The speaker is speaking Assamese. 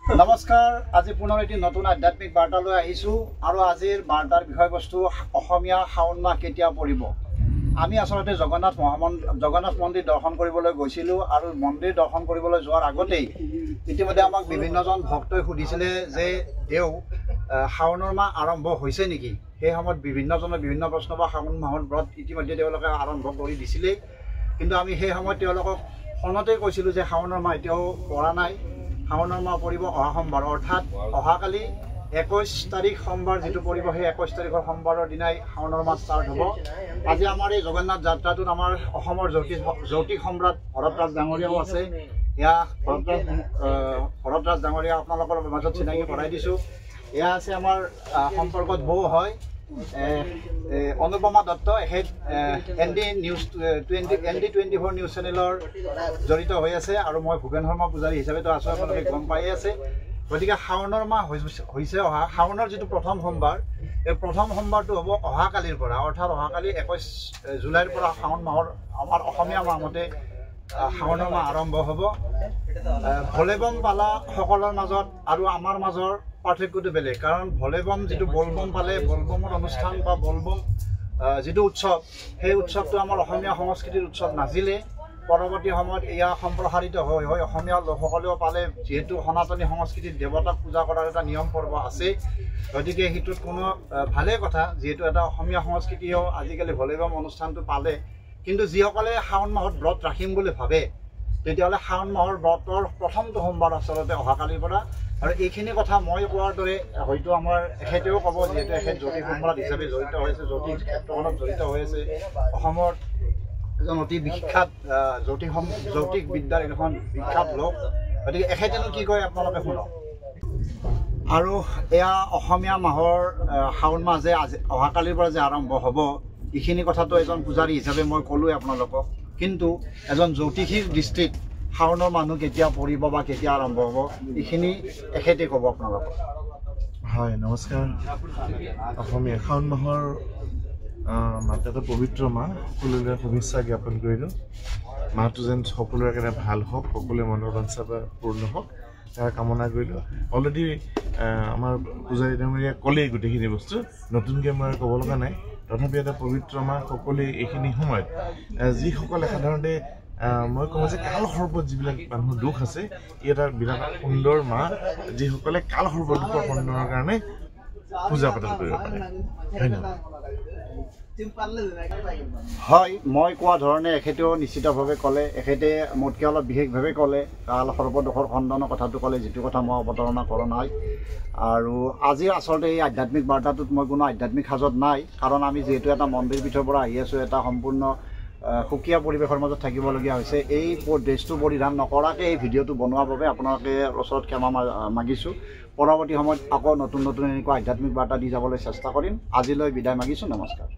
নমস্কাৰ, আজি পুনৰ এটি নতুন আধ্যাত্মিক বাৰ্তালৈ আহিছোঁ আৰু আজিৰ বাৰ্তাৰ বিষয়বস্তু অসমীয়া শাওণ মাহ কেতিয়া পৰিব। আমি আচলতে জগন্নাথ মন্দিৰ দৰ্শন কৰিবলৈ গৈছিলোঁ আৰু মন্দিৰ দৰ্শন কৰিবলৈ যোৱাৰ আগতেই ইতিমধ্যে আমাক বিভিন্নজন ভক্তই সুধিছিলে যে দেও শাওণৰ মাহ আৰম্ভ হৈছে নেকি। সেই সময়ত বিভিন্নজনে বিভিন্ন প্ৰশ্ন বা শাওণ মাহৰ ব্ৰত ইতিমধ্যে তেওঁলোকে আৰম্ভ কৰি দিছিলেই, কিন্তু আমি সেই সময়ত তেওঁলোকক ফোনতে কৈছিলোঁ যে শাওণৰ মাহ এতিয়াও পৰা নাই। শাওণৰ মাহ পৰিব অহা সোমবাৰ, অৰ্থাৎ অহাকালি 21 তাৰিখ সোমবাৰ যিটো পৰিব, সেই 21 তাৰিখৰ সোমবাৰৰ দিনাই শাওণৰ মাহ ষ্টাৰ্ট হ'ব। আজি আমাৰ এই জগন্নাথ যাত্ৰাটোত আমাৰ অসমৰ জ্যোতিষ সম্ৰাট ভৰত ৰাজ ডাঙৰীয়াও আছে। এয়া ভৰত ৰাজ ডাঙৰীয়া আপোনালোকৰ মাজত চিনাকি কৰাই দিছোঁ। এয়া আছে আমাৰ সম্পৰ্কত বৌ হয় অনুপমা দত্ত। এখেত ND24 নিউজ চেনেলৰ জড়িত হৈ আছে আৰু মই ভূপেন শৰ্মা পূজাৰী হিচাপেতো আছোঁ, আপোনালোকে গম পায়ে আছে। গতিকে শাওণৰ মাহ হৈছে অহা শাওণৰ যিটো প্ৰথম সোমবাৰ, এই প্ৰথম সোমবাৰটো হ'ব অহাকালিৰ পৰা, অৰ্থাৎ অহাকালি 21 জুলাইৰ পৰা শাওণ মাহৰ আমাৰ অসমীয়া মাহ মতে শাওণৰ মাহ আৰম্ভ হ'ব। ভলেবম পালা সকলৰ মাজত আৰু আমাৰ মাজৰ পাৰ্থক্যটো বেলেগ, কাৰণ ভলেবম যিটো বলবম পালে, বলবমৰ অনুষ্ঠান বা বলবম যিটো উৎসৱ, সেই উৎসৱটো আমাৰ অসমীয়া সংস্কৃতিৰ উৎসৱ নাছিলে। পৰৱৰ্তী সময়ত এয়া সম্প্ৰসাৰিত হৈ অসমীয়া লোকসকলেও পালে। যিহেতু সনাতনী সংস্কৃতিত দেৱতাক পূজা কৰাৰ এটা নিয়ম পৰ্ব আছে, গতিকে সেইটোত কোনো ভালেই কথা, যিহেতু এটা অসমীয়া সংস্কৃতিও আজিকালি ভলেবম অনুষ্ঠানটো পালে। কিন্তু যিসকলে শাওণ মাহত ব্ৰত ৰাখিম বুলি ভাবে, তেতিয়াহ'লে শাওণ মাহৰ ব্ৰতৰ প্ৰথমটো সোমবাৰ আচলতে অহাকালিৰ পৰা। আৰু এইখিনি কথা মই কোৱাৰ দৰে হয়তো আমাৰ এখেতেও ক'ব, যিহেতু এখেত জ্যোতিষ সম্ৰাট হিচাপে জড়িত হৈ আছে, জ্যোতিষ ক্ষেত্ৰখনত জড়িত হৈ আছে, অসমৰ এজন অতি বিখ্যাত জ্যোতিষ বিদ্যাৰ এখন বিখ্যাত লোক। গতিকে এখেতেনো কি কয় আপোনালোকে শুনক। আৰু এয়া অসমীয়া মাহৰ শাওণ মাহ যে আজি অহাকালিৰ পৰা যে আৰম্ভ হ'ব, এইখিনি কথাটো এজন পূজাৰী হিচাপে মই ক'লোৱে আপোনালোকক, কিন্তু এজন জ্যোতিষীৰ দৃষ্টিত শাওণৰ মানুহ কেতিয়া পৰিব বা কেতিয়া আৰম্ভ হ'ব, এইখিনি এখেতে ক'ব আপোনালোকক। হয়, নমস্কাৰ। অসমীয়া শাওণ মাহৰ মাত্ৰাটো পবিত্ৰ মাহ, সকলোৰে শুভেচ্ছা জ্ঞাপন কৰিলোঁ। মাহটো যেন সকলোৰে কাৰণে ভাল হওক, সকলোৰে মনৰ বাঞ্ছা পূৰ্ণ হওক, তাৰ কামনা কৰিলোঁ। অলৰেডি আমাৰ পূজাৰী ডাঙৰীয়া ক'লেই গোটেইখিনি বস্তু, নতুনকৈ মই ক'ব লগা নাই। তথাপি এটা পবিত্ৰ মাহ, সকলোৱে এইখিনি সময়ত যিসকলে সাধাৰণতে মই কওঁ যে কাল সৰ্পত যিবিলাক মানুহৰ দুখ আছে, ই এটা বিৰাট সুন্দৰ মাহ, যিসকলে কাল সৰ্প দুখৰ খণ্ডনৰ কাৰণে পূজা পাতল কৰিব পাৰে। ধন্যবাদ। হয়, মই কোৱা ধৰণে এখেতেও নিশ্চিতভাৱে ক'লে। এখেতে মোতকৈ অলপ বিশেষভাৱে ক'লে, কাল সৰ্পদোষৰ খণ্ডনৰ কথাটো ক'লে, যিটো কথা মই অৱতাৰণা কৰা নাই। আৰু আজি আচলতে এই আধ্যাত্মিক বাৰ্তাটোত মই কোনো আধ্যাত্মিক সাজত নাই, কাৰণ আমি যিহেতু এটা মন্দিৰ পীঠৰ পৰা আহি আছোঁ, এটা সম্পূৰ্ণ সুকীয়া পৰিৱেশৰ মাজত থাকিবলগীয়া হৈছে। এই ড্ৰেছটো পৰিধান নকৰাকৈ এই ভিডিঅ'টো বনোৱাৰ বাবে আপোনালোকে ওচৰত ক্ষমা মাগিছোঁ। পৰৱৰ্তী সময়ত আকৌ নতুন এনেকুৱা আধ্যাত্মিক বাৰ্তা দি যাবলৈ চেষ্টা কৰিম। আজিলৈ বিদায় মাগিছোঁ। নমস্কাৰ।